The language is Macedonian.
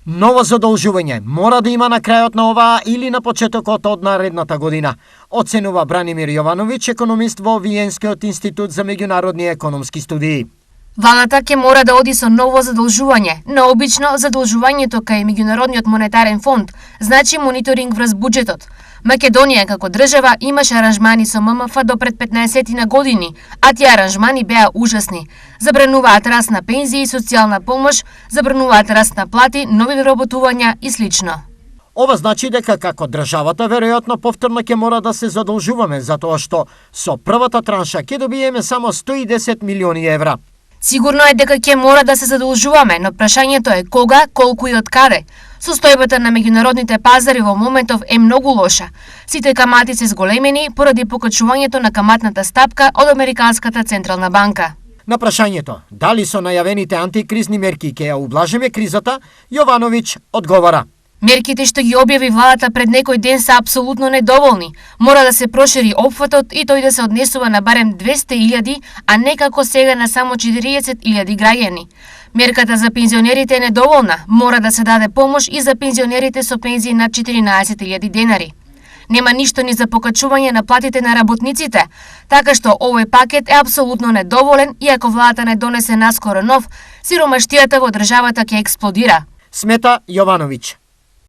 Ново задолжување мора да има на крајот на оваа или на почетокот од наредната година, оценува Бранимир Јовановиќ, економист во Виенскиот институт за меѓународни економски студии. Владата ќе мора да оди со ново задолжување. Наобично, задолжувањето кај Меѓународниот монетарен фонд значи мониторинг врз буџетот. Македонија како држава имаше аранжмани со ММФ до пред 15 на години, а тие аранжмани беа ужасни. Забрануваат раст на пензии и социјална помош, забрануваат раст на плати, нови вработувања и слично. Ова значи дека како државата веројатно повторно ќе мора да се задолжуваме, затоа што со првата транша ќе добиеме само 110 милиони евра. Сигурно е дека ќе мора да се задолжуваме, но прашањето е кога, колку и од каде. Состојбата на меѓународните пазари во моментов е многу лоша. Сите камати се зголемени поради покачувањето на каматната стапка од Американската централна банка. На прашањето дали со најавените антикризни мерки ќе ја ублажиме кризата, Јовановиќ одговара: Мерките што ги објави владата пред некој ден се апсолутно недоволни. Мора да се прошири опфатот и тој да се однесува на барем 200.000, а не како сега на само 40.000 граѓани. Мерката за пензионерите е недоволна. Мора да се даде помош и за пензионерите со пензии над 14.000 денари. Нема ништо ни за покачување на платите на работниците, така што овој пакет е апсолутно недоволен и ако владата не донесе наскоро нов, сиромаштијата во државата ќе експлодира, смета Јовановиќ.